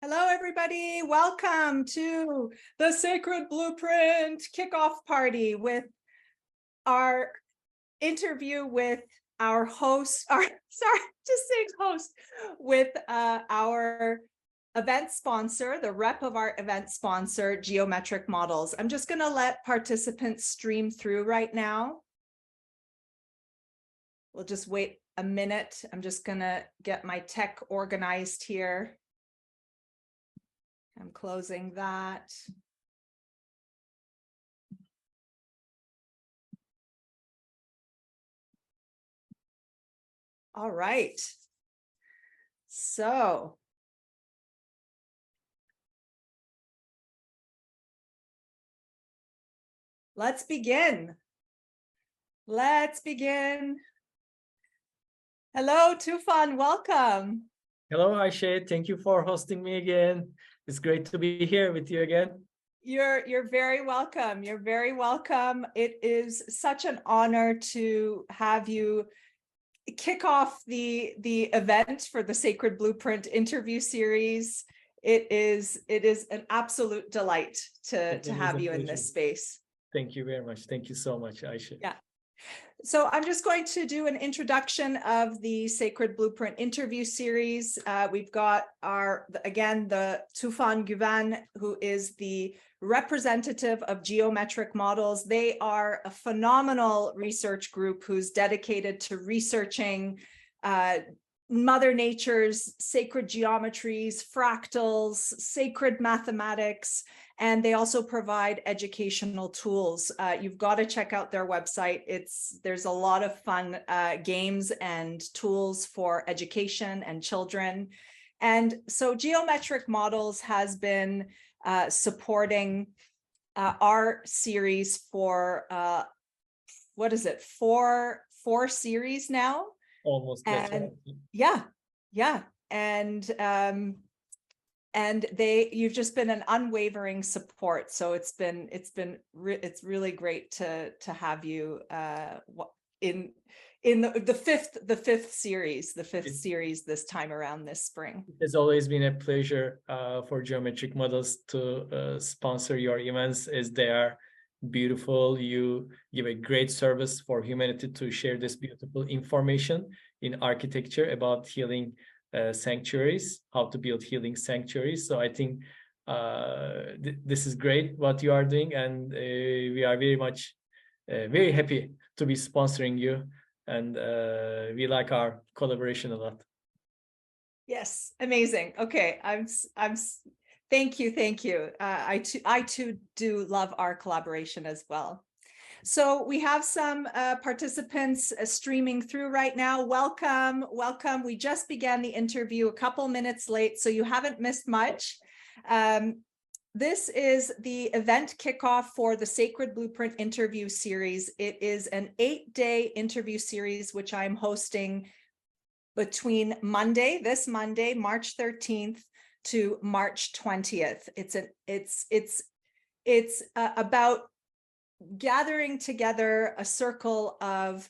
Hello, everybody. Welcome to the Sacred Blueprint kickoff party with our interview with our host, with our event sponsor, the rep of our event sponsor, Geometric Models. I'm just going to let participants stream through right now. We'll just wait a minute. I'm just going to get my tech organized here. I'm closing that. All right. So let's begin. Let's begin. Hello, Tufan, welcome. Hello, Aisha. Thank you for hosting me again. It's great to be here with you again. You're very welcome. You're very welcome. It is such an honor to have you kick off the event for the Sacred Blueprint interview series. It is an absolute delight to have you in this space. Thank you very much. Thank you so much, Aisha. Yeah. So I'm just going to do an introduction of the Sacred Blueprint interview series. We've got the Tufan Guven, who is the representative of Geometric Models. They are a phenomenal research group who's dedicated to researching Mother Nature's sacred geometries, fractals, sacred mathematics, and they also provide educational tools. You've got to check out their website. There's a lot of fun games and tools for education and children. And so Geometric Models has been supporting our series for, what is it, four series now? Almost. And yeah. And you've just been an unwavering support. So it's really great to have you in the fifth series this time around this spring. It's always been a pleasure for Geometric Models to sponsor your events, as they are beautiful. You give a great service for humanity to share this beautiful information in architecture about healing sanctuaries, how to build healing sanctuaries. So I think this is great what you are doing, and we are very happy to be sponsoring you, and we like our collaboration a lot. Yes, amazing. Okay, thank you. I too do love our collaboration as well. So we have some participants streaming through right now. Welcome. We just began the interview a couple minutes late, so you haven't missed much. This is the event kickoff for the Sacred Blueprint interview series. It is an 8-day interview series, which I'm hosting between this Monday, March 13th to March 20th. It's about gathering together a circle of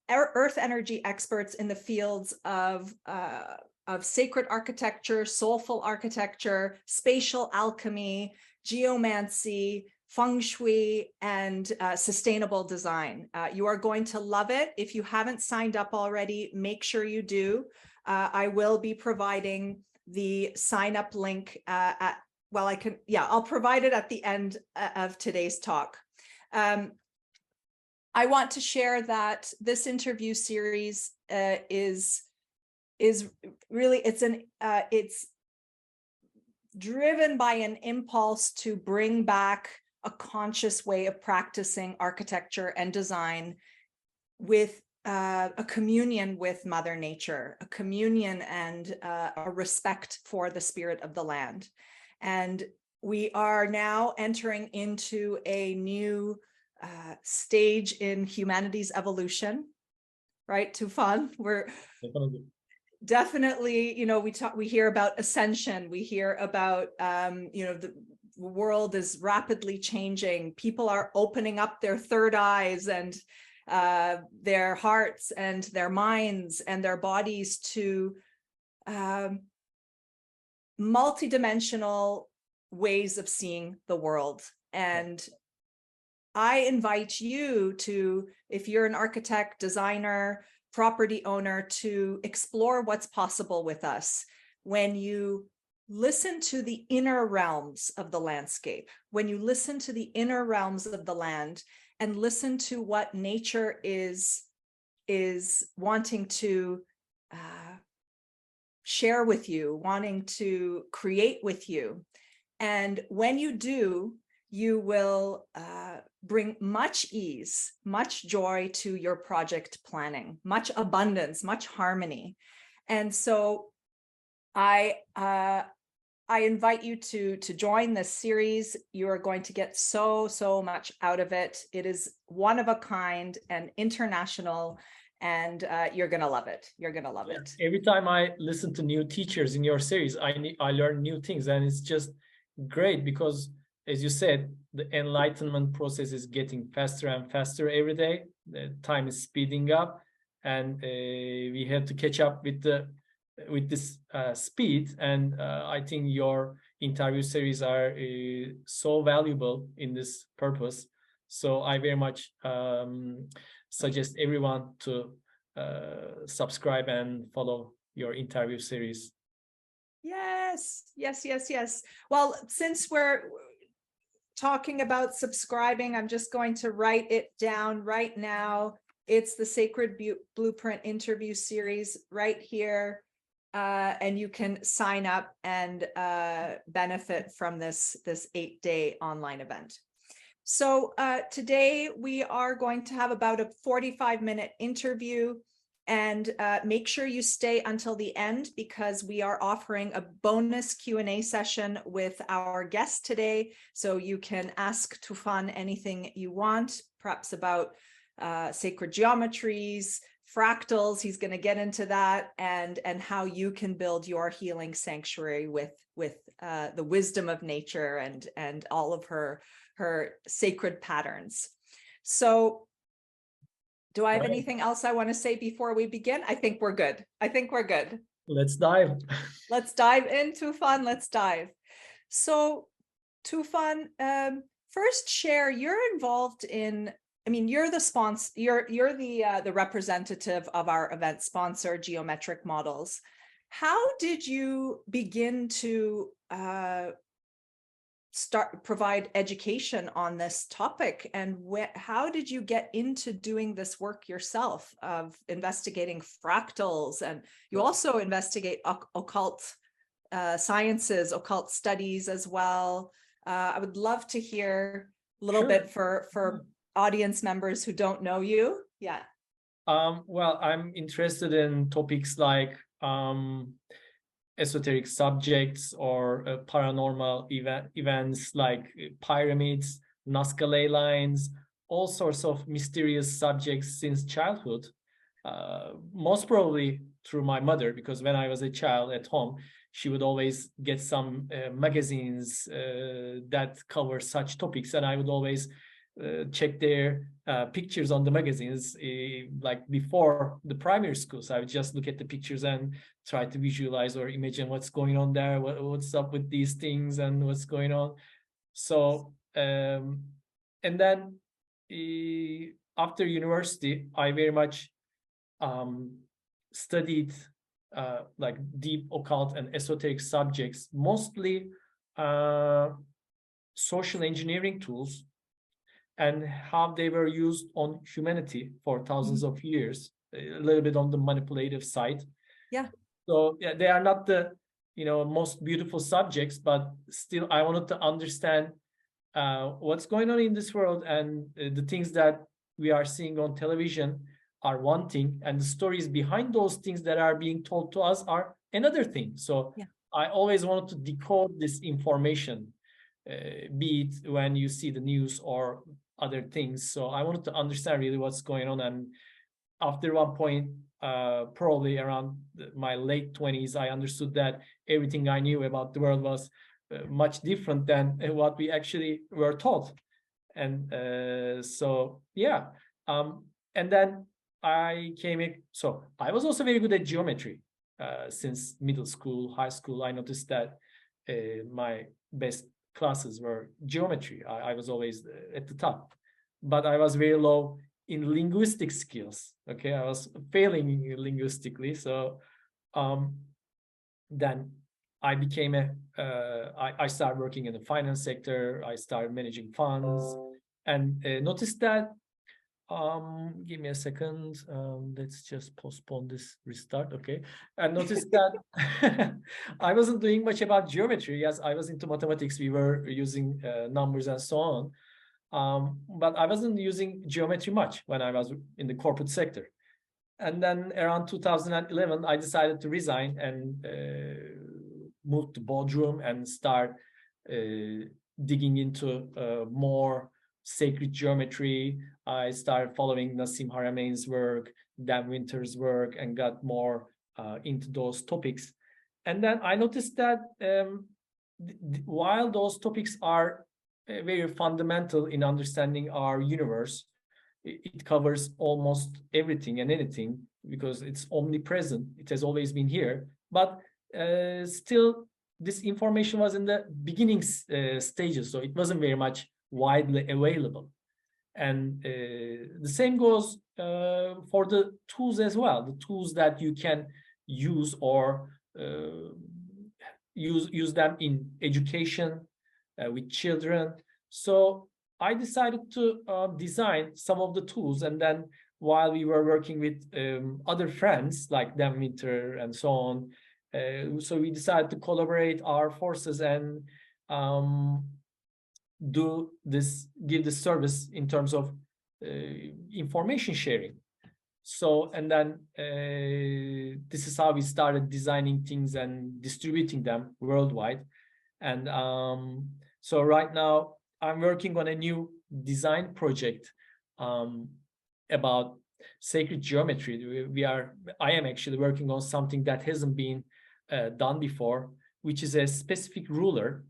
earth energy experts in the fields of sacred architecture, soulful architecture, spatial alchemy, geomancy, feng shui, and sustainable design. You are going to love it. If you haven't signed up already, make sure you do. I will be providing the sign up link I'll provide it at the end of today's talk. I want to share that this interview series is really, it's driven by an impulse to bring back a conscious way of practicing architecture and design with a communion with Mother Nature, a communion and a respect for the spirit of the land. And we are now entering into a new stage in humanity's evolution, right, Tufan? We're definitely, we hear about ascension. We hear about, the world is rapidly changing. People are opening up their third eyes and their hearts and their minds and their bodies to multidimensional ways of seeing the world. And I invite you to, if you're an architect, designer, property owner, to explore what's possible with us when you listen to the inner realms of the landscape, when you listen to the inner realms of the land and listen to what nature is wanting to share with you, wanting to create with you. And when you do, you will bring much ease, much joy to your project planning, much abundance, much harmony. And so I invite you to join this series. You are going to get so much out of it. It is one of a kind and international, and you're going to love it. You're going to love it. Every time I listen to new teachers in your series, I learn new things, and it's just great because, as you said, the enlightenment process is getting faster and faster every day. The time is speeding up, and we have to catch up with this speed. And I think your interview series are so valuable in this purpose. So I very much suggest everyone to subscribe and follow your interview series. Yes. Well, since we're talking about subscribing, I'm just going to write it down right now. It's the Sacred Blueprint interview series right here. And you can sign up and benefit from this 8-day online event. So today we are going to have about a 45-minute interview, and make sure you stay until the end because we are offering a bonus Q&A session with our guest today. So you can ask Tufan anything you want, perhaps about sacred geometries, fractals. He's going to get into that, and how you can build your healing sanctuary with the wisdom of nature and all of her sacred patterns. So do I have anything else I want to say before we begin? I think we're good. Let's dive. Let's dive in, Tufan. Let's dive. So Tufan, first share, you're involved in, I mean, you're the sponsor, you're the representative of our event sponsor, Geometric Models. How did you begin to provide education on this topic, and how did you get into doing this work yourself of investigating fractals? And you also investigate occult sciences, occult studies as well. I would love to hear a little bit for audience members who don't know you. Yeah. Well, I'm interested in topics like esoteric subjects or paranormal events like pyramids, Nazca ley lines, all sorts of mysterious subjects since childhood. Most probably through my mother, because when I was a child at home, she would always get some magazines that cover such topics, and I would always check their pictures on the magazines. Like before the primary schools, I would just look at the pictures and try to visualize or imagine what's going on there, what's up with these things and what's going on. So and then after university, I very much studied like deep occult and esoteric subjects, mostly social engineering tools and how they were used on humanity for thousands of years, a little bit on the manipulative side. Yeah. So yeah, they are not the most beautiful subjects, but still I wanted to understand what's going on in this world, and the things that we are seeing on television are one thing, and the stories behind those things that are being told to us are another thing. So yeah, I always wanted to decode this information, be it when you see the news or other things. So I wanted to understand really what's going on. And after one point, probably around my late 20s, I understood that everything I knew about the world was much different than what we actually were taught. And so yeah, and then I came in. So I was also very good at geometry. since middle school, high school. I noticed that my best classes were geometry. I was always at the top, but I was very low in linguistic skills. Okay, I was failing linguistically. So then I became I started working in the finance sector. I started managing funds, and noticed that. Give me a second. Let's just postpone this restart. Okay. I noticed that I wasn't doing much about geometry. Yes, I was into mathematics. We were using numbers and so on. But I wasn't using geometry much when I was in the corporate sector. And then around 2011, I decided to resign and move to Bodrum and start digging into more sacred geometry. I started following Nassim Harameyn's work, Dan Winter's work, and got more into those topics. And then I noticed that while those topics are very fundamental in understanding our universe, it covers almost everything and anything because it's omnipresent. It has always been here, but still this information was in the beginning stages, so it wasn't very much widely available. And the same goes for the tools as well, the tools that you can use or use them in education with children. So I decided to design some of the tools, and then while we were working with other friends like Dan Winter and so on, so we decided to collaborate our forces and do this, give this service in terms of information sharing. So, and then this is how we started designing things and distributing them worldwide. And so right now I'm working on a new design project about sacred geometry. I am actually working on something that hasn't been done before, which is a specific ruler.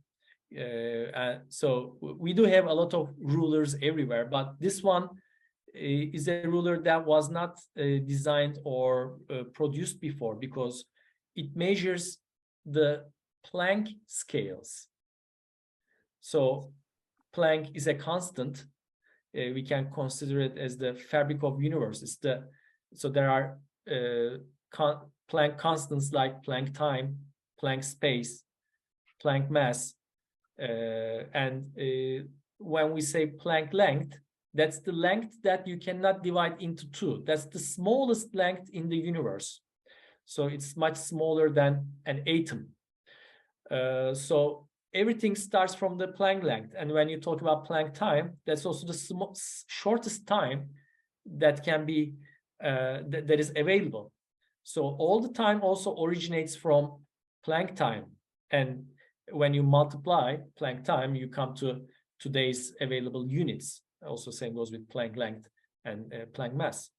So we do have a lot of rulers everywhere, but this one is a ruler that was not designed or produced before, because it measures the Planck scales. So Planck is a constant. We can consider it as the fabric of universe. So there are Planck constants like Planck time, Planck space, Planck mass, and when we say Planck length, that's the length that you cannot divide into two. That's the smallest length in the universe. So it's much smaller than an atom. So everything starts from the Planck length. And when you talk about Planck time, that's also the shortest time that can be that is available. So all the time also originates from Planck time. And when you multiply Planck time, you come to today's available units. Also, same goes with Planck length and Planck mass.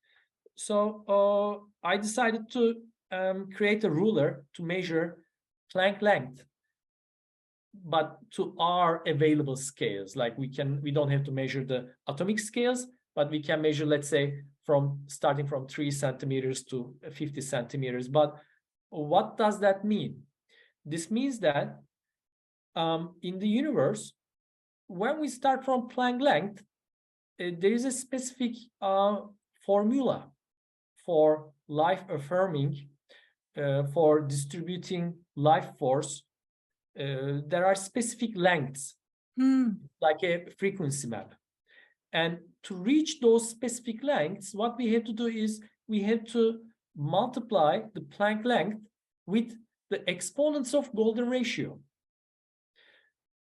So I decided to create a ruler to measure Planck length, but to our available scales. Like we don't have to measure the atomic scales, but we can measure, let's say, starting from 3 centimeters to 50 centimeters. But what does that mean? This means that in the universe, when we start from Planck length, there is a specific formula for life affirming, for distributing life force. There are specific lengths, like a frequency map. And to reach those specific lengths, what we have to do is we have to multiply the Planck length with the exponents of golden ratio.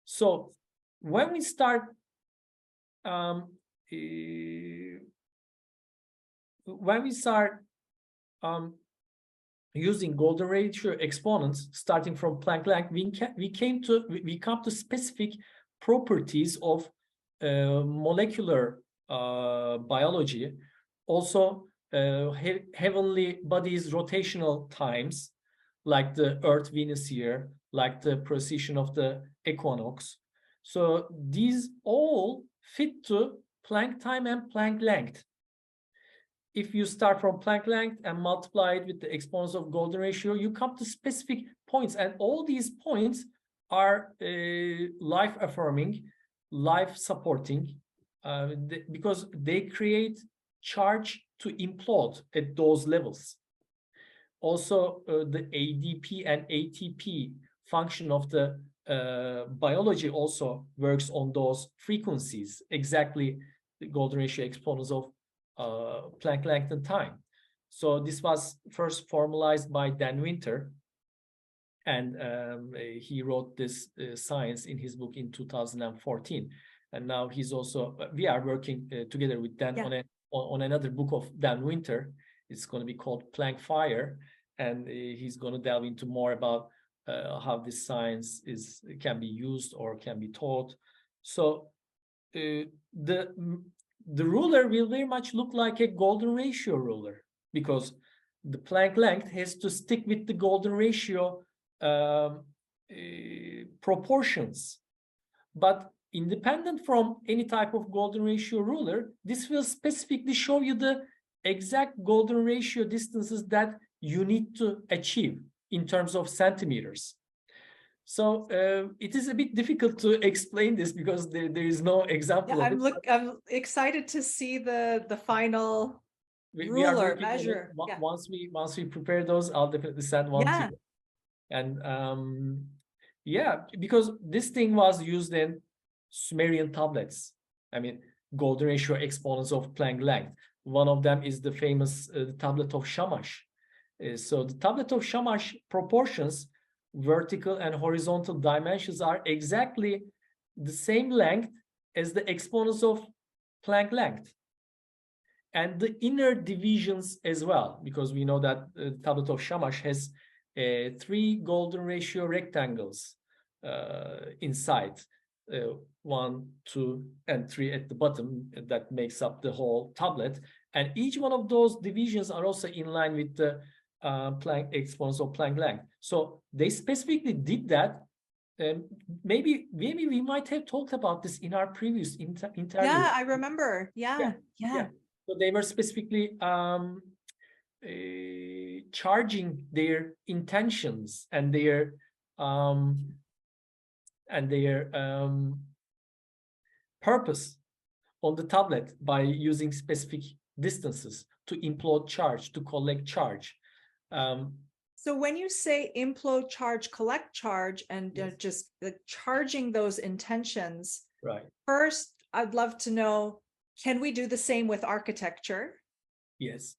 So when we start using golden ratio exponents starting from Planck length, we come to specific properties of molecular biology, also heavenly bodies rotational times, like the Earth-Venus year, like the precession of the equinox. So these all fit to Planck time and Planck length. if you start from Planck length and multiply it with the exponents of golden ratio, you come to specific points. And all these points are life affirming, life supporting, because they create charge to implode at those levels. Also, the ADP and ATP function of the biology also works on those frequencies, exactly the golden ratio exponents of Planck length and time. So this was first formalized by Dan Winter, and he wrote this science in his book in 2014. And now he's also, we are working together with Dan on another book of Dan Winter. It's going to be called Planck Fire, and he's going to delve into more about how this science can be used or can be taught. So the ruler will very much look like a golden ratio ruler, because the Planck length has to stick with the golden ratio proportions. But independent from any type of golden ratio ruler, this will specifically show you the exact golden ratio distances that you need to achieve in terms of centimeters. So it is a bit difficult to explain this because there is no example of it. I'm excited to see the final we are ruler working measure. on it. Once we prepare those, I'll definitely send one to you. And because this thing was used in Sumerian tablets. I mean, golden ratio exponents of Planck length. One of them is the famous tablet of Shamash. So the tablet of Shamash proportions, vertical and horizontal dimensions, are exactly the same length as the exponents of Planck length. And the inner divisions as well, because we know that the tablet of Shamash has 3 golden ratio rectangles inside, 1, 2, and 3 at the bottom, that makes up the whole tablet. And each one of those divisions are also in line with the Planck exponents of Planck length. So they specifically did that. Maybe we might have talked about this in our previous interview. Yeah, I remember. Yeah. So they were specifically charging their intentions and their purpose on the tablet by using specific distances to implode charge, to collect charge. So when you say implode charge, collect charge, and just charging those intentions, right? First, I'd love to know, can we do the same with architecture? Yes.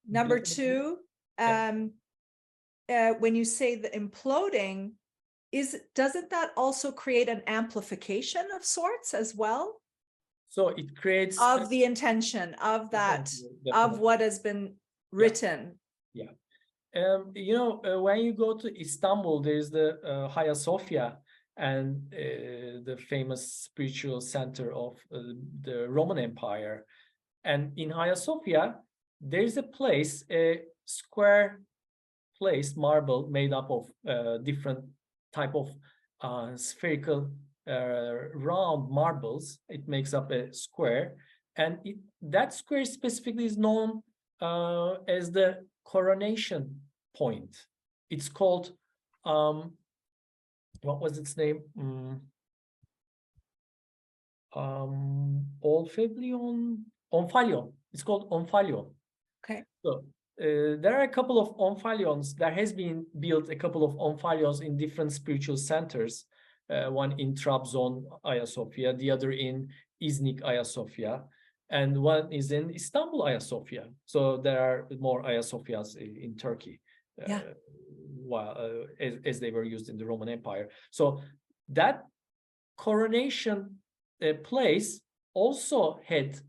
Number 2, when you say the imploding, doesn't that also create an amplification of sorts as well? So it creates of the intention of that, definitely. Of what has been written. Yeah. When you go to Istanbul, there's the Hagia Sophia, and the famous spiritual center of the Roman Empire. And in Hagia Sophia, there's a place, a square place, marble made up of different type of spherical round marbles. It makes up a square, and that square specifically is known as the coronation point. It's called what was its name? Omphalion. It's called Omphalion. Okay. So there are a couple of omphalions. There has been built a couple of omphalions in different spiritual centers. One in Trabzon, Hagia Sophia, the other in Iznik, Hagia Sophia, and one is in Istanbul, Hagia Sophia. So there are more Hagia Sophias in Turkey, as they were used in the Roman Empire. So that coronation place also had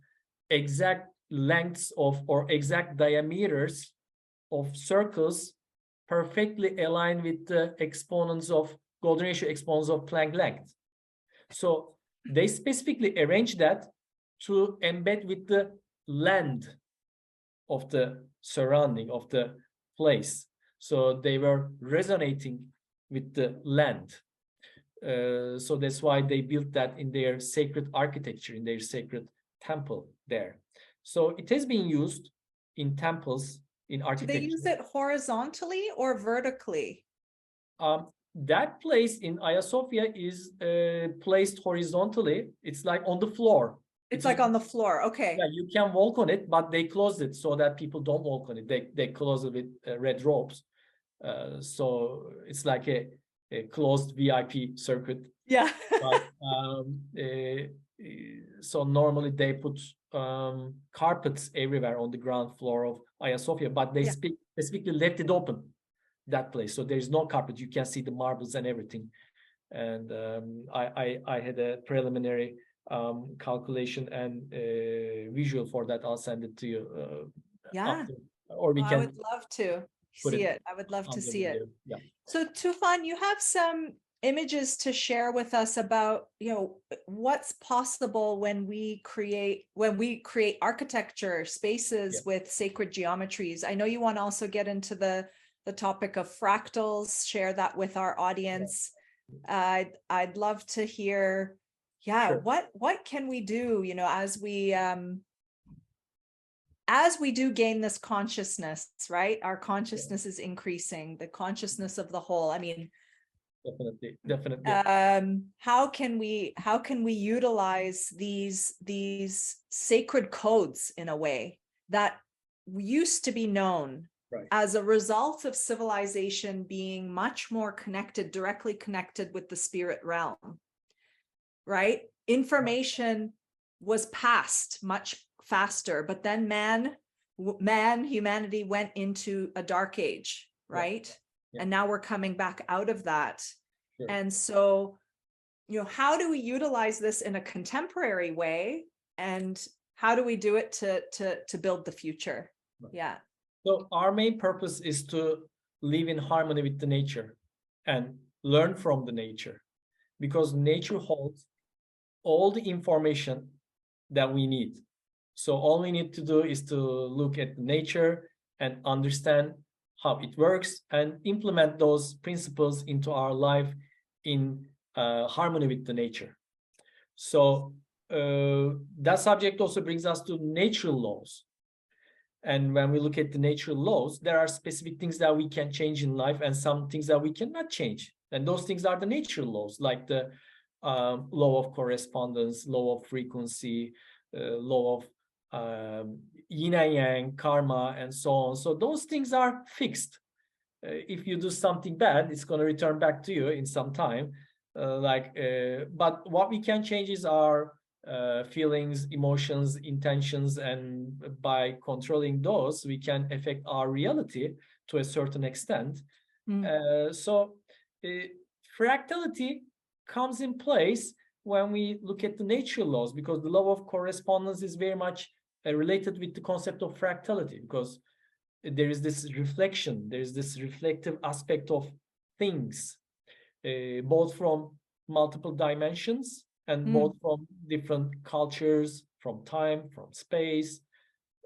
exact lengths of, or exact diameters of circles perfectly aligned with the exponents of golden ratio exponents of Planck length. So they specifically arranged that to embed with the land of the surrounding of the place. So they were resonating with the land. So that's why they built that in their sacred architecture, in their sacred temple there. So it has been used in temples, in Do they use architecture. it horizontally or vertically? That place in Hagia Sophia is placed horizontally. It's like on the floor. It's like on the floor. Okay. Yeah, you can walk on it, but they closed it so that people don't walk on it. They close it with red ropes. So it's like a closed VIP circuit. Yeah. But so normally they put carpets everywhere on the ground floor of Hagia Sophia, but they Yeah. specifically left it open, that place. So there's no carpet. You can see the marbles and everything. And I had a preliminary calculation and visual for that. I'll send it to you Yeah. after, or we I can would love to put see it it. I would love on to the see it. video. Yeah. So Tufan, you have some images to share with us about, what's possible when we create architecture spaces Yeah. with sacred geometries. I know you want to also get into the topic of fractals, share that with our audience. I'd love to hear, Sure. what can we do, as we do gain this consciousness, right? Our consciousness is increasing, the consciousness of the whole. I mean, Definitely. how can we utilize these sacred codes in a way that used to be known, Right. as a result of civilization being much more connected, directly connected with the spirit realm, right? Information was passed much faster, but then humanity went into a dark age, right? Yeah. And now we're coming back out of that. Sure. And so, how do we utilize this in a contemporary way? And how do we do it to build the future? Right. Yeah. So our main purpose is to live in harmony with the nature and learn from the nature, because nature holds all the information that we need. So all we need to do is to look at nature and understand how it works and implement those principles into our life in harmony with the nature. So that subject also brings us to natural laws. And when we look at the natural laws, there are specific things that we can change in life and some things that we cannot change. And those things are the natural laws, like the law of correspondence, law of frequency, law of yin and yang, karma, and so on. So those things are fixed. If you do something bad, it's going to return back to you in some time. But what we can change is our feelings, emotions, intentions, and by controlling those, we can affect our reality to a certain extent. So fractality comes in place when we look at the natural laws, because the law of correspondence is very much related with the concept of fractality, because there is this reflection, there is this reflective aspect of things, both from multiple dimensions and both from different cultures, from time, from space.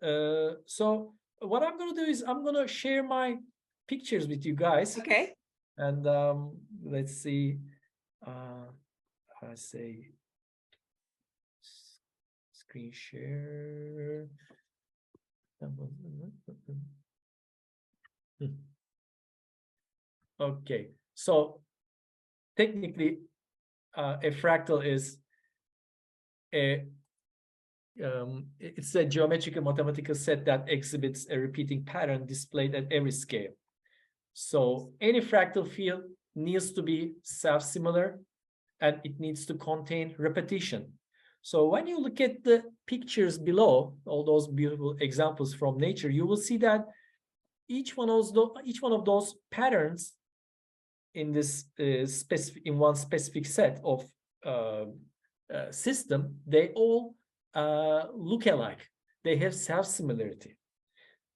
So what I'm going to do is I'm going to share my pictures with you guys. Okay. And let's see. I say screen share. Okay, so technically, a fractal is it's a geometrical mathematical set that exhibits a repeating pattern displayed at every scale. So any fractal field needs to be self-similar, and it needs to contain repetition. So when you look at the pictures below, all those beautiful examples from nature, you will see that each one of those patterns in this in one specific set of system, they all look alike. They have self-similarity.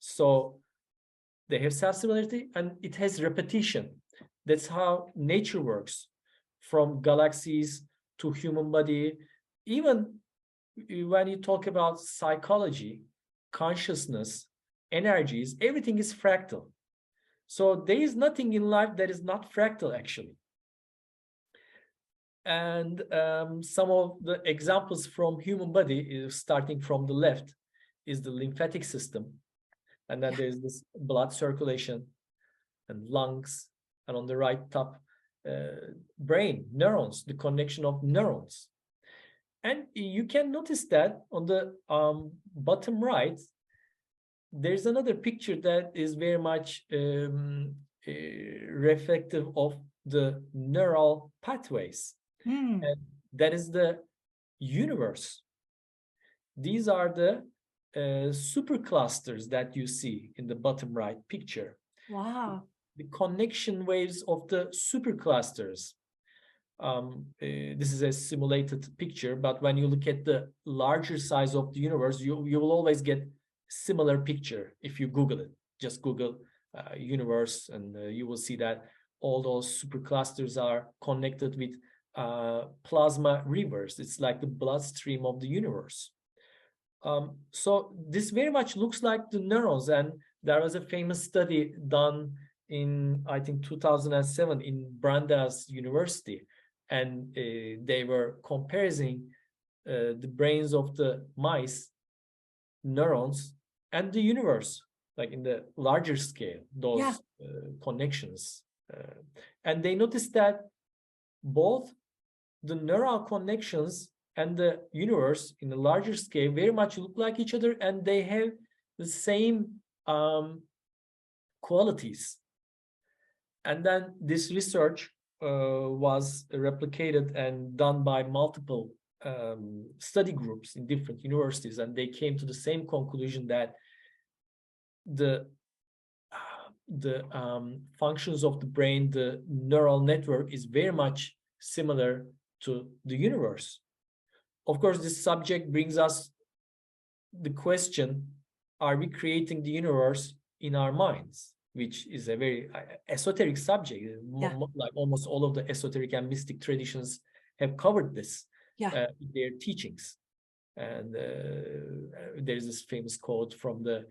So they have self-similarity and it has repetition. That's how nature works, from galaxies to human body. Even when you talk about psychology, consciousness, energies, everything is fractal. So there is nothing in life that is not fractal, actually. And some of the examples from human body, starting from the left, is the lymphatic system. And then Yeah. there's this blood circulation and lungs, and on the right top, brain, neurons, the connection of neurons. And you can notice that on the bottom right, there's another picture that is very much reflective of the neural pathways. Mm. And that is the universe. These are the superclusters that you see in the bottom right picture. Wow. The connection waves of the superclusters. This is a simulated picture, but when you look at the larger size of the universe, you will always get similar picture if you Google it. Just Google universe, and you will see that all those superclusters are connected with plasma rivers. It's like the bloodstream of the universe. So this very much looks like the neurons, and there was a famous study done in, I think, 2007 in Brandeis University, and they were comparing the brains of the mice, neurons, and the universe, like in the larger scale, those connections. And they noticed that both the neural connections and the universe in a larger scale very much look like each other, and they have the same qualities. And then this research was replicated and done by multiple study groups in different universities, and they came to the same conclusion that the functions of the brain, the neural network, is very much similar to the universe. Of course, this subject brings us the question, are we creating the universe in our minds? Which is a very esoteric subject. Like almost all of the esoteric and mystic traditions have covered this in their teachings. And there's this famous quote from the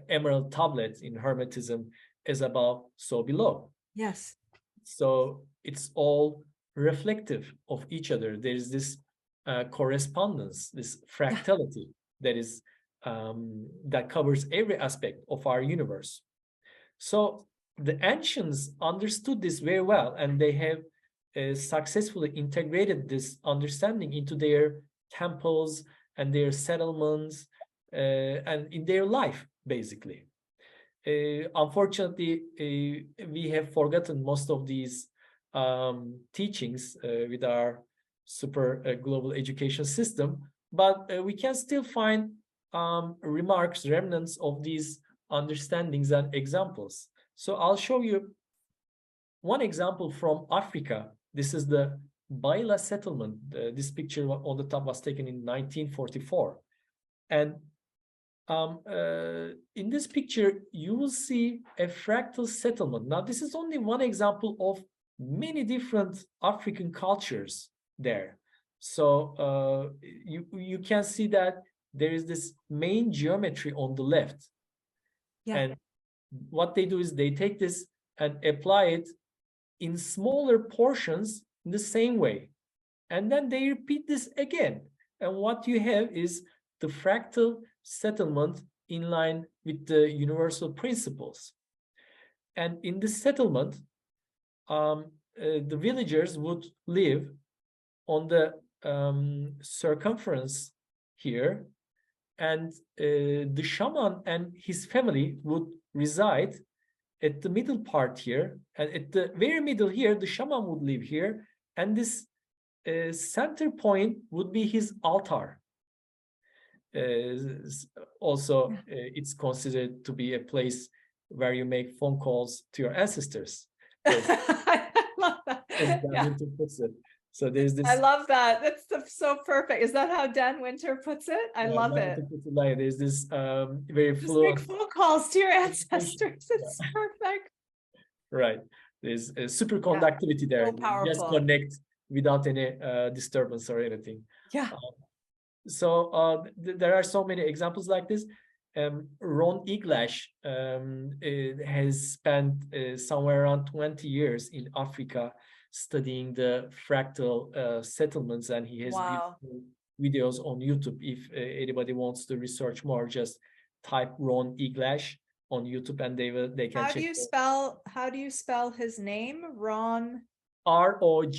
Emerald Tablet in Hermetism, as above, so below. Yes. So it's all reflective of each other. There's this correspondence, this fractality that is that covers every aspect of our universe. So the ancients understood this very well, and they have successfully integrated this understanding into their temples and their settlements and in their life, basically. Unfortunately, we have forgotten most of these teachings with our super global education system, but we can still find remarks, remnants of these understandings and examples. So I'll show you one example from Africa. This is the Baila settlement. This picture on the top was taken in 1944. And in this picture, you will see a fractal settlement. Now, this is only one example of many different African cultures there. So you can see that there is this main geometry on the left. And what they do is they take this and apply it in smaller portions in the same way. And then they repeat this again. And what you have is the fractal settlement in line with the universal principles. And in this settlement, the villagers would live on the circumference here, and the shaman and his family would reside at the middle part here, and at the very middle here, the shaman would live here, and this center point would be his altar. Also, it's considered to be a place where you make phone calls to your ancestors. I love that. So there's this. I love that. That's so perfect. Is that how Dan Winter puts it? I love it. There's this very Just fluent. make phone calls to your ancestors. It's perfect. Right. There's a superconductivity there. So powerful. Just connect without any disturbance or anything. Yeah. So there are so many examples like this. Ron Iglash has spent somewhere around 20 years in Africa studying the fractal settlements, and he has beautiful videos on YouTube. If anybody wants to research more, just type Ron Iglash on YouTube, and they can check how do you spell his name? Ron ROG,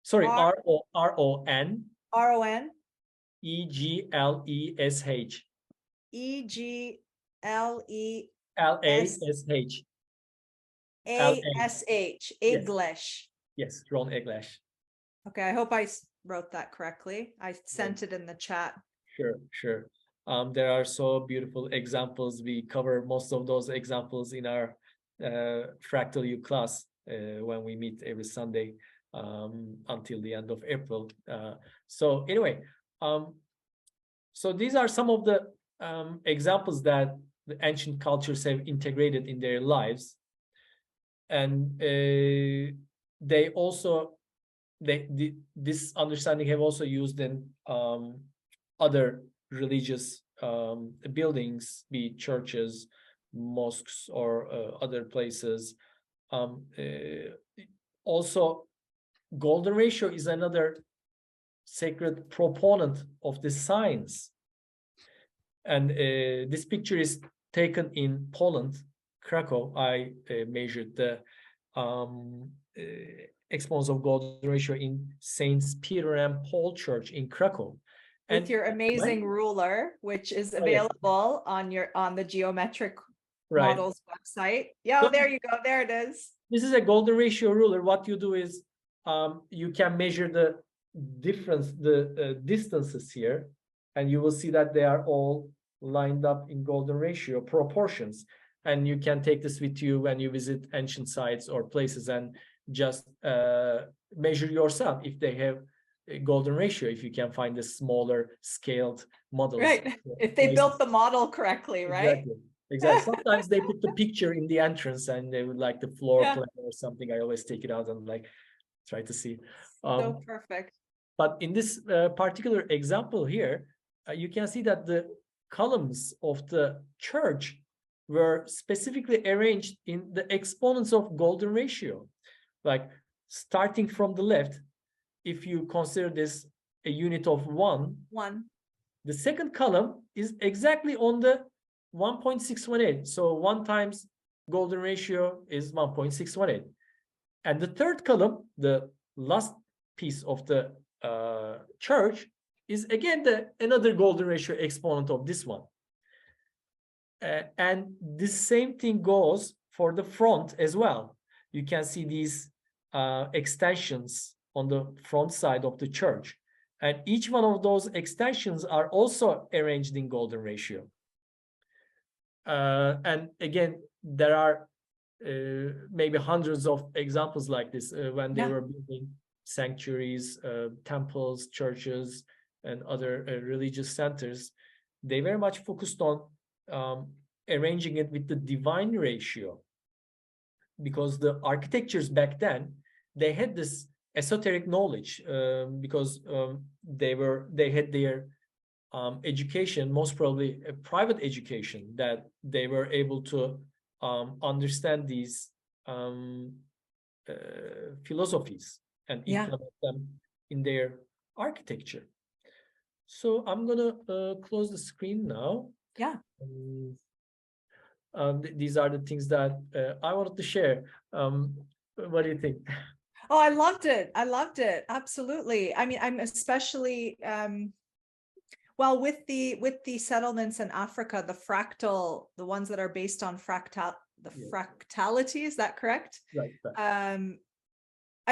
sorry, R RON RON EGLESH EGLESASH LASH Yes, English. yes, Ron Eglash. Okay, I hope I wrote that correctly. I sent it in the chat. Sure. There are so beautiful examples. We cover most of those examples in our Fractal U class when we meet every Sunday until the end of April. So anyway, so these are some of the examples that the ancient cultures have integrated in their lives, and they also this understanding have also used in other religious buildings, be it churches, mosques, or other places. Also, golden ratio is another sacred proponent of the science. And this picture is taken in Poland, Krakow. I measured the exponents of golden ratio in Saints Peter and Paul Church in Krakow. With your amazing ruler, which is available on the Geometric Models website. Yeah, so, there you go. There it is. This is a golden ratio ruler. What you do is you can measure the difference, the distances here, and you will see that they are all lined up in golden ratio proportions. And you can take this with you when you visit ancient sites or places and just measure yourself if they have a golden ratio, if you can find the smaller scaled models. Right, if they built the model correctly, right? Exactly. Sometimes they put the picture in the entrance and they would like the floor plan or something. I always take it out and like try to see. So perfect. But in this particular example here, you can see that the columns of the church were specifically arranged in the exponents of golden ratio. Like starting from the left, if you consider this a unit of one, the second column is exactly on the 1.618. So 1 times golden ratio is 1.618. And the third column, the last piece of the church, is again another golden ratio exponent of this one. And this same thing goes for the front as well. You can see these extensions on the front side of the church. And each one of those extensions are also arranged in golden ratio. And again, there are maybe hundreds of examples like this when they were building sanctuaries, temples, churches, and other religious centers. They very much focused on arranging it with the divine ratio, because the architectures back then, they had this esoteric knowledge because they had their education, most probably a private education, that they were able to understand these philosophies and implement them in their architecture. So I'm gonna close the screen now. These are the things that I wanted to share. What do you think? Oh, I loved it. Absolutely. I mean, I'm especially well, with the settlements in Africa, the ones that are based on fractality, is that correct? Right. I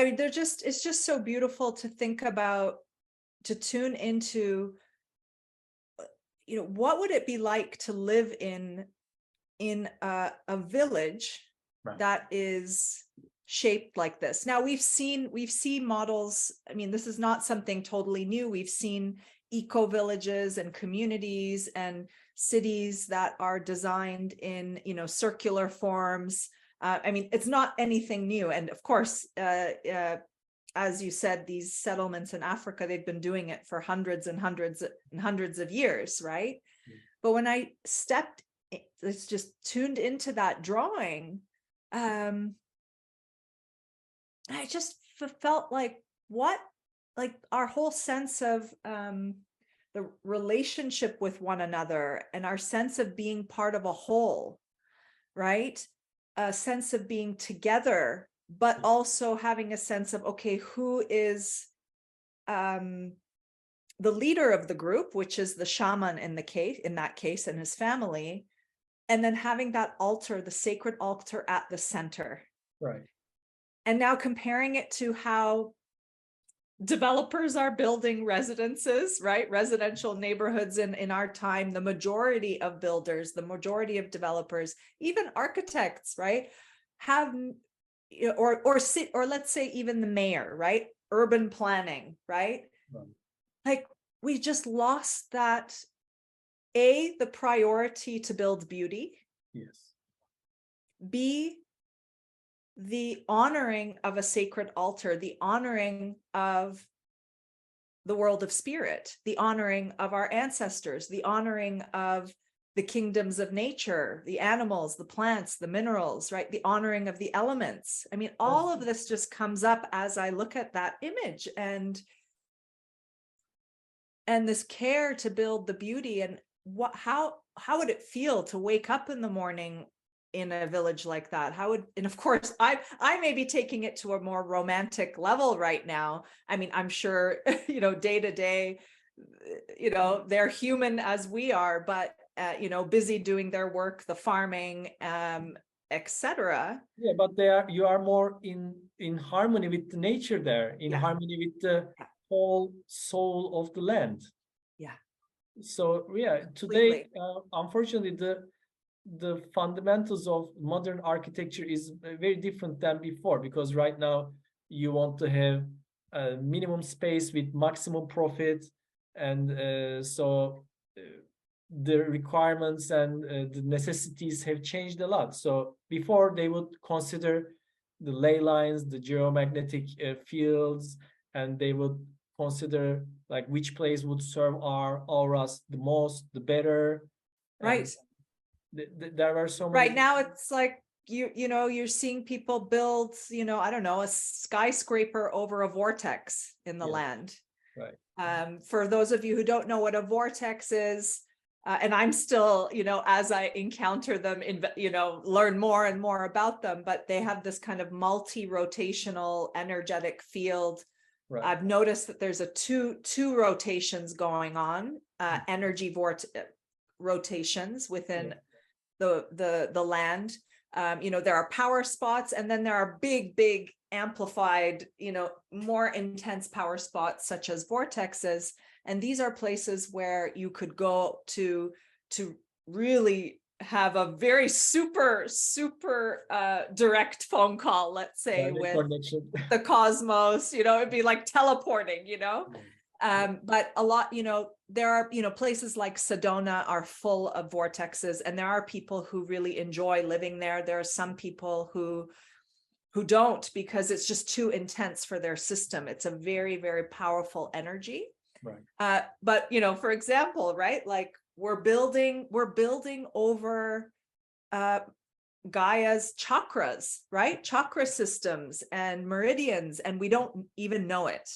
mean, it's just so beautiful to think about, to tune into, what would it be like to live in a village that is shaped like this. Now we've seen models. I mean, this is not something totally new. We've seen eco-villages and communities and cities that are designed in, circular forms. I mean, it's not anything new. And of course, as you said, these settlements in Africa, they've been doing it for hundreds and hundreds and hundreds of years, right? But when I it's just tuned into that drawing, I just felt like our whole sense of the the relationship with one another and our sense of being part of a whole, right? A sense of being together, but also having a sense of, okay, who is the leader of the group, which is the shaman in that case, and his family, and then having that altar, the sacred altar at the center. Right. And now comparing it to how developers are building residences, right? Residential neighborhoods in our time, the majority of builders, the majority of developers, even architects, right? Have, or let's say even the mayor, right? Urban planning, right? Like we just lost that, the priority to build beauty. Yes. B, the honoring of a sacred altar, the honoring of the world of spirit, the honoring of our ancestors, the honoring of the kingdoms of nature, the animals, the plants, the minerals, right? The honoring of the elements. I mean, all of this just comes up as I look at that image, and this care to build the beauty. And how would it feel to wake up in the morning in a village like that? And of course, I may be taking it to a more romantic level right now. I mean, I'm sure, day to day, they're human as we are, but, busy doing their work, the farming, etc. Yeah, but you are more in harmony with the nature there, in harmony with the whole soul of the land. Yeah. So yeah, today, unfortunately, the fundamentals of modern architecture is very different than before, because right now you want to have a minimum space with maximum profit, and so the requirements and the necessities have changed a lot. So before, they would consider the ley lines, the geomagnetic fields, and they would consider like which place would serve our auras the most, the better. Right. There are so many. Right now it's like you're seeing people build, I don't know, a skyscraper over a vortex in the land. Right. For those of you who don't know what a vortex is, and I'm still, as I encounter them, learn more and more about them, but they have this kind of multi-rotational energetic field. Right. I've noticed that there's two rotations going on, energy rotations within the land. There are power spots, and then there are big amplified, more intense power spots such as vortexes. And these are places where you could go to really have a very super direct phone call, let's say, with the cosmos. It'd be like teleporting, but a lot, there are, places like Sedona are full of vortexes, and there are people who really enjoy living there. There are some people who don't, because it's just too intense for their system. It's a very, very powerful energy. Right. But, for example, right, like we're building over Gaia's chakras, right? Chakra systems and meridians, and we don't even know it.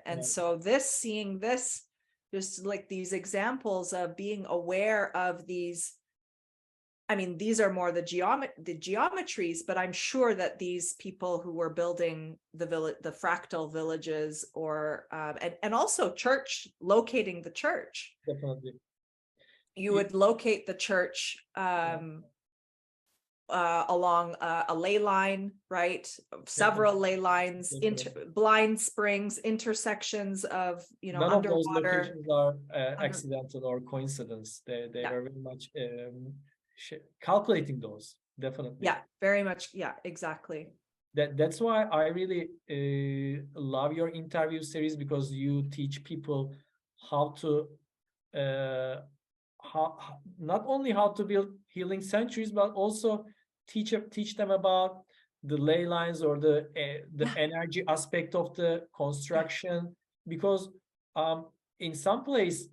And so seeing this, just like these examples of being aware of these, I mean, these are more the geometries, but I'm sure that these people who were building the fractal villages, or and also locating the church. Definitely. You would locate the church along a ley line, right? Several ley lines, blind springs, intersections of, None underwater. of those locations are accidental or coincidence. They are very much calculating those, definitely. Yeah, very much. Yeah, exactly. That's why I really love your interview series, because you teach people how to not only how to build healing sanctuaries, but also teach them about the ley lines, or the energy aspect of the construction, because in some place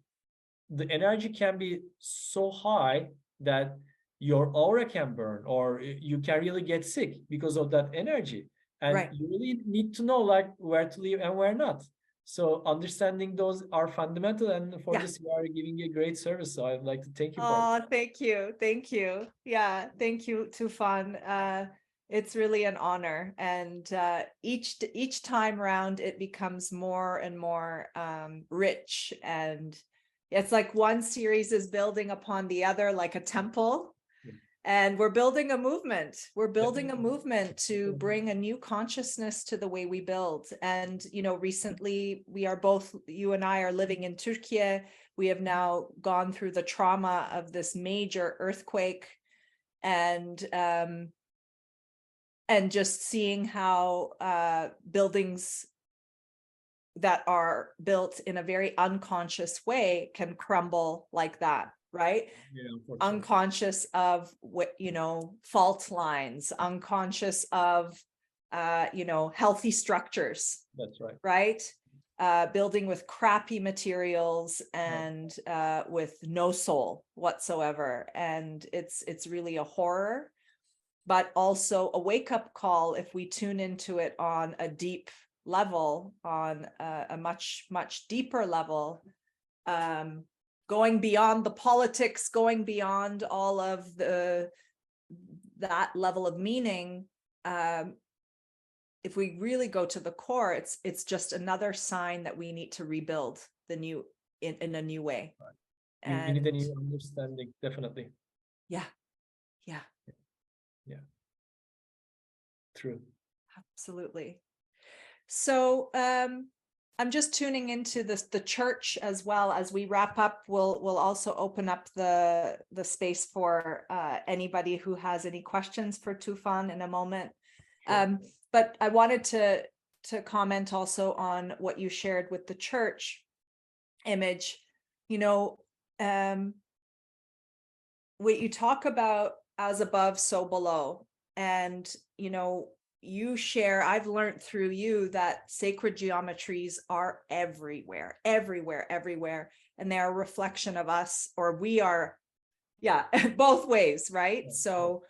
the energy can be so high that your aura can burn, or you can really get sick because of that energy. And you really need to know like where to live and where not. So understanding those are fundamental, and for Yeah. this you are giving a great service. So I'd like to thank you for Oh, thank you. Thank you. Yeah, thank you, Tufan. It's really an honor. And each time round, it becomes more and more rich. And it's like one series is building upon the other, like a temple. And we're building a movement. We're building a movement to bring a new consciousness to the way we build. And, you know, recently we are both, you and I are living in Turkey. We have now gone through the trauma of this major earthquake, and just seeing how buildings that are built in a very unconscious way can crumble like that, right? Yeah, Unconscious of what, you know, fault lines, unconscious of healthy structures. That's right. Right? Building with crappy materials and with no soul whatsoever. And it's really a horror, but also a wake-up call if we tune into it on a deep level, on a much, much deeper level, going beyond the politics, going beyond all of that level of meaning. If we really go to the core, it's just another sign that we need to rebuild the new in a new way. Right. We need a new understanding, definitely. Yeah. True. Absolutely. So I'm just tuning into the church as well. As we wrap up, we'll also open up the space for anybody who has any questions for Tufan in a moment. Sure. But I wanted to comment also on what you shared with the church image. You know, what you talk about as above, so below, and you know, you share, I've learned through you that sacred geometries are everywhere, and they're a reflection of us, or we are, both ways, right? So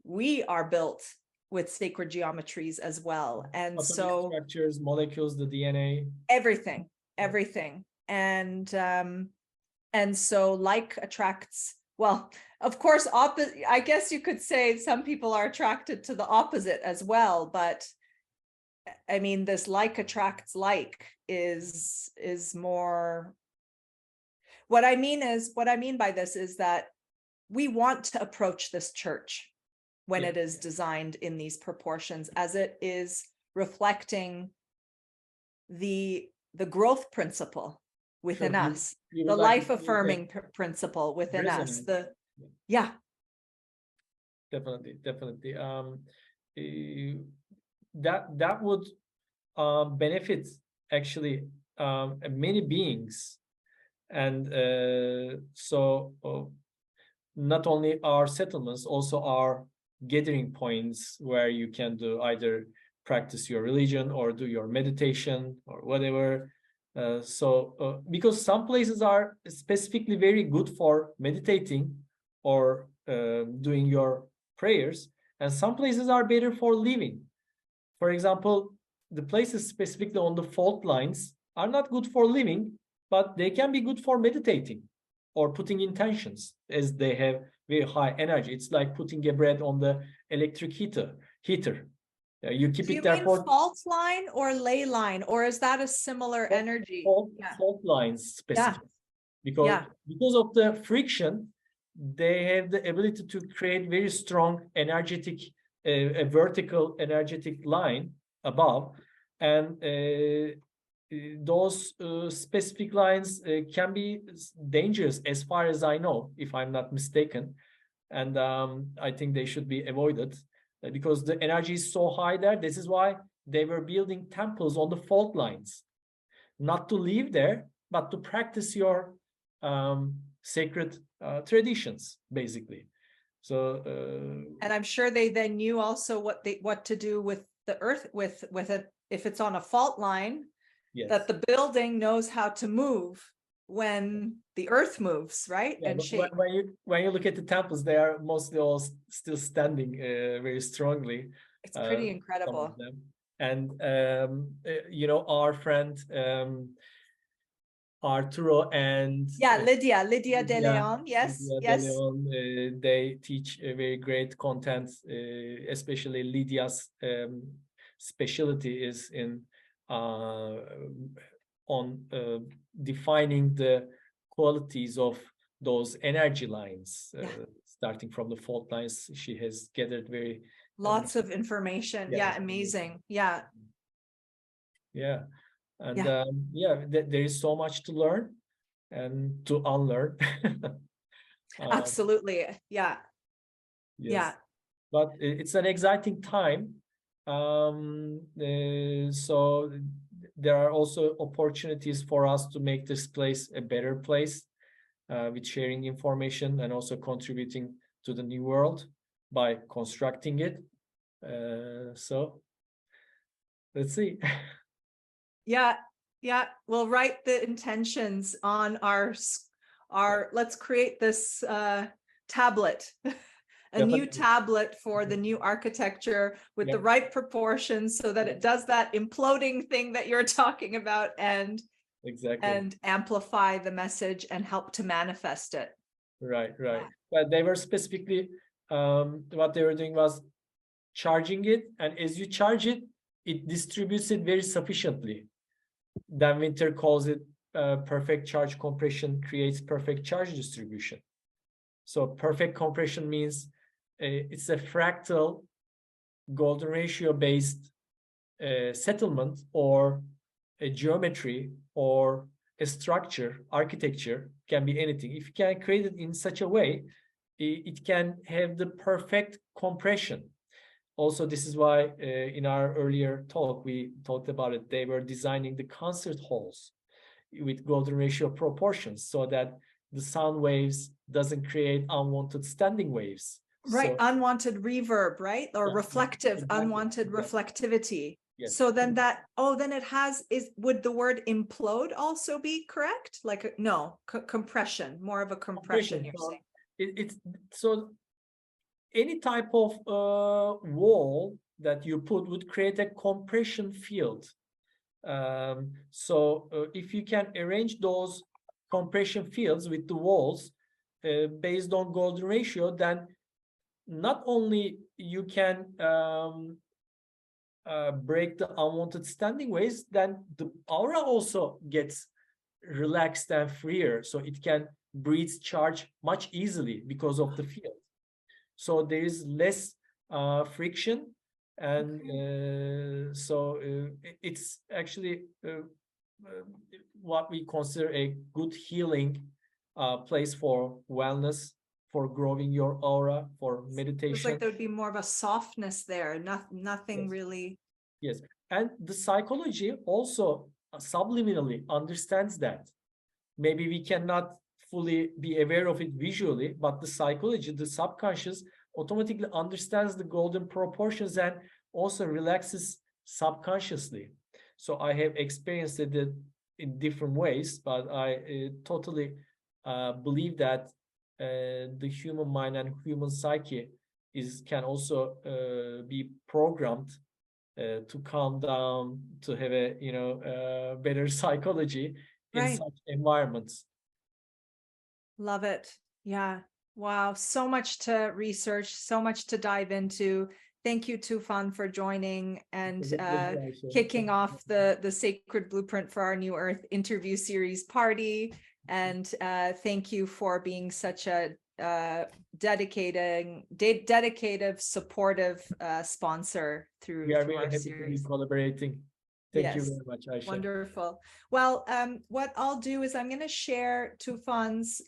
we are built with sacred geometries as well. And Atomic so structures, molecules, the DNA. everything. And so like attracts, well, of course, I guess you could say some people are attracted to the opposite as well, but I mean, this like attracts like is more, what I mean by this is that we want to approach this church when it is designed in these proportions, as it is reflecting the growth principle within us, the life affirming principle within us, Definitely. That would benefit actually many beings, and so not only our settlements, also our gathering points where you can do either practice your religion or do your meditation or whatever. Because some places are specifically very good for meditating or doing your prayers, and some places are better for living. For example, the places specifically on the fault lines are not good for living, but they can be good for meditating or putting intentions, as they have very high energy. It's like putting a bread on the electric heater. You keep Do it you there mean for fault line or ley line, or is that a similar energy? fault lines specifically. Because of the friction, they have the ability to create very strong energetic, a vertical energetic line above, and those specific lines can be dangerous, as far as I know, if I'm not mistaken, and I think they should be avoided because the energy is so high there. This is why they were building temples on the fault lines, not to live there, but to practice your sacred traditions, basically. So and I'm sure they then knew also what to do with the earth, with it, if it's on a fault line, that the building knows how to move when the earth moves, right? And when you look at the temples, they are mostly all still standing very strongly. It's pretty incredible. And our friend Arturo and Yeah, Lydia De Lydia, Leon. Yes, Lydia De yes. Leon, they teach a very great content, especially Lydia's specialty is in on defining the qualities of those energy lines, Yeah. starting from the fault lines. She has gathered very Lots of information. yeah, Yeah, amazing. Yeah, yeah, and yeah, there is so much to learn and to unlearn. Um, absolutely. Yeah, yeah. yes, but it's an exciting time. So there are also opportunities for us to make this place a better place, with sharing information and also contributing to the new world by constructing it. So let's see. Yeah, yeah. We'll write the intentions on our let's create this tablet, a new Definitely. tablet for the new architecture with the Yep, right proportions so that it does that imploding thing that you're talking about exactly. and amplify the message and help to manifest it. Right, right. Yeah. But they were specifically what they were doing was charging it, and as you charge it, it distributes it very sufficiently. Then Winter calls it perfect charge compression creates perfect charge distribution. So perfect compression means it's a fractal golden ratio based settlement or a geometry or a structure, architecture, can be anything. If you can create it in such a way, it can have the perfect compression. Also, this is why in our earlier talk, we talked about it. They were designing the concert halls with golden ratio proportions so that the sound waves doesn't create unwanted standing waves. Right, So unwanted reverb, right? Or yeah, reflective, exactly, unwanted exactly. reflectivity. Yes. So then then it has, would the word implode also be correct? Like, no, compression, more of a compression, Compression. you're So saying. it's so any type of wall that you put would create a compression field. If you can arrange those compression fields with the walls based on golden ratio, then not only you can break the unwanted standing waves, then the aura also gets relaxed and freer, so it can breathe charge much easily because of the field. So there is less friction, and it's actually what we consider a good healing place for wellness, for growing your aura, for It's meditation. like there would be more of a softness there, nothing Yes. really. Yes, and the psychology also subliminally understands that. Maybe we cannot fully be aware of it visually, but the psychology, the subconscious, automatically understands the golden proportions and also relaxes subconsciously. So I have experienced it in different ways, but I totally believe that the human mind and human psyche can also be programmed to calm down, to have a better psychology in Right, such environments. love it. Yeah, wow, so much to research, so much to dive into. Thank you, Tufan, for joining It and was a pleasure, Aisha. kicking off the Sacred Blueprint for Our New Earth interview series party. And thank you for being such a dedicated, supportive sponsor We through are very our happy to be series. collaborating. Thank you Yes, very much, Aisha. wonderful. Well, what I'll do is I'm going to share Tufan's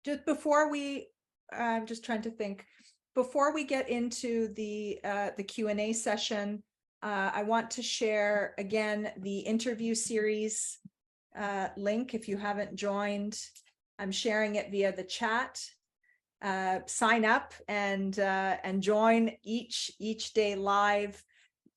just before we, I'm just trying to think, before we get into the Q&A session, I want to share again the interview series link. If you haven't joined, I'm sharing it via the chat. Sign up and join each day live.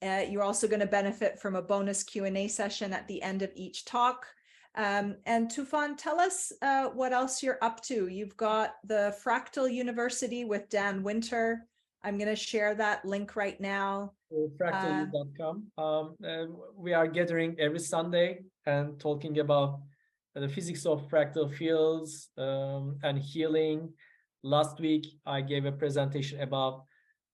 You're also going to benefit from a bonus Q&A session at the end of each talk. And Tufan, tell us what else you're up to. You've got the Fractal University with Dan Winter. I'm going to share that link right now. Fractalu.com. We are gathering every Sunday and talking about the physics of fractal fields and healing. Last week, I gave a presentation about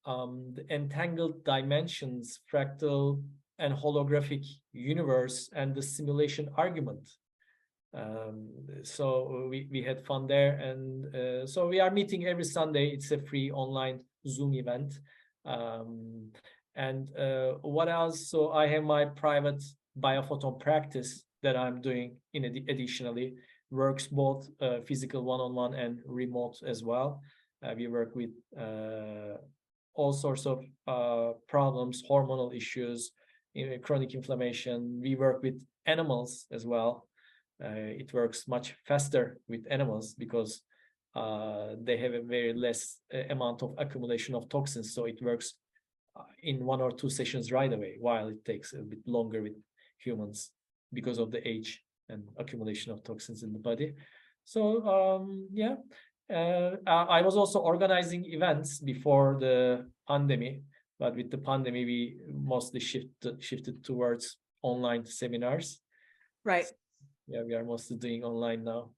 the entangled dimensions, fractal and holographic universe, and the simulation argument. So we had fun there, and so we are meeting every Sunday. It's a free online Zoom event. And what else? So I have my private biophoton practice that I'm doing additionally, works both physical one-on-one and remote as well. We work with all sorts of problems, hormonal issues, chronic inflammation. We work with animals as well. It works much faster with animals because they have a very less amount of accumulation of toxins. So it works in 1 or 2 sessions right away, while it takes a bit longer with humans because of the age and accumulation of toxins in the body. So yeah, I was also organizing events before the pandemic, but with the pandemic, we mostly shifted towards online seminars. Right. Yeah, we are mostly doing online now.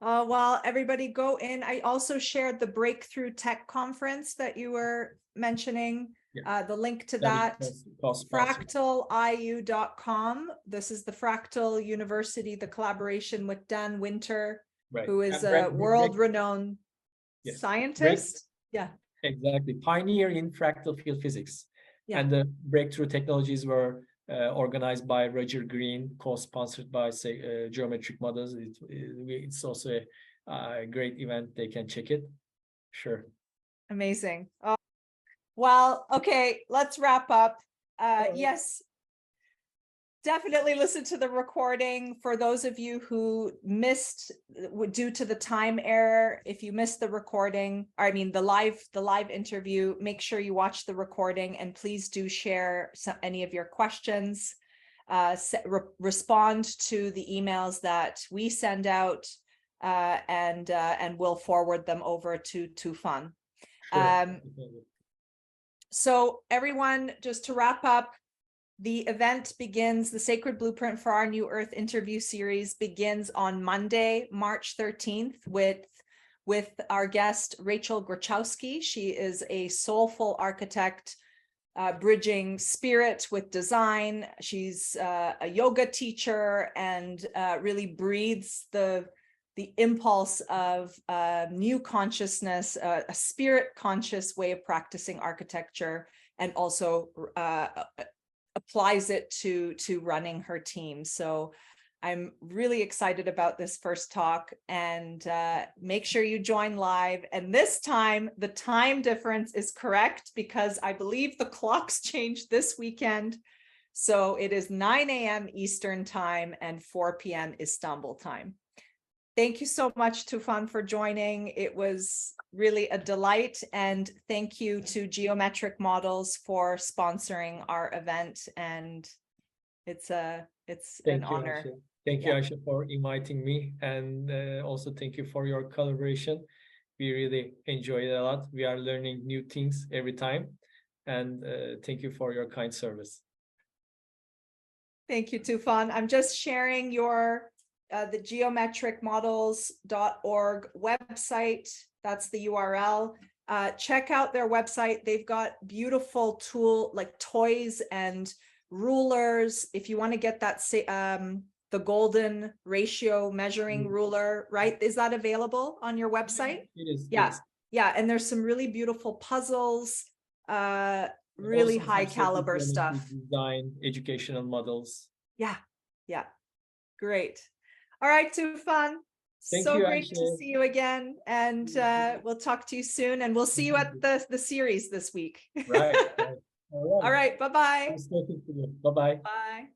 Well, everybody go in. I also shared the Breakthrough Tech Conference that you were mentioning. Yeah. The link to that, fractaliu.com. This is the Fractal University, the collaboration with Dan Winter, right, who is a world-renowned scientist. Yeah, exactly. Pioneer in fractal field physics. Yeah. And the breakthrough technologies were organized by Roger Green, co-sponsored by Geometric Models. It's also a great event. They can check it. Sure. Amazing. Well, okay, let's wrap up. Yes, definitely listen to the recording. For those of you who missed due to the time error, if you missed the recording, I mean the live interview, make sure you watch the recording, and please do share any of your questions. Respond to the emails that we send out, and we'll forward them over to Tufan. Sure. So everyone, just to wrap up, the event begins, the Sacred Blueprint for Our New Earth interview series begins on Monday, March 13th with our guest, Rachel Grachowski. She is a soulful architect, bridging spirit with design. She's a yoga teacher and really breathes the impulse of new consciousness, a spirit conscious way of practicing architecture, and also applies it to running her team. So I'm really excited about this first talk, and make sure you join live. And this time, the time difference is correct because I believe the clocks changed this weekend. So it is 9 a.m. Eastern time and 4 p.m. Istanbul time. Thank you so much, Tufan, for joining. It was really a delight. And thank you to Geometric Models for sponsoring our event. And it's an honor. Aisha. Thank you, Aisha, for inviting me. And also thank you for your collaboration. We really enjoy it a lot. We are learning new things every time. And thank you for your kind service. Thank you, Tufan. I'm just sharing your the geometricmodels.org website. That's the URL. Check out their website. They've got beautiful toys and rulers. If you want to get that, the golden ratio measuring ruler, right? Is that available on your website? It is. Yeah. Yes. Yeah. And there's some really beautiful puzzles, really high caliber stuff. Design, educational models. Yeah. Yeah. Great. All right, Tufan. So great to see you again. And we'll talk to you soon. And we'll see you at the series this week. Right. All right. Bye-bye. Nice talking to you. Bye-bye. Bye.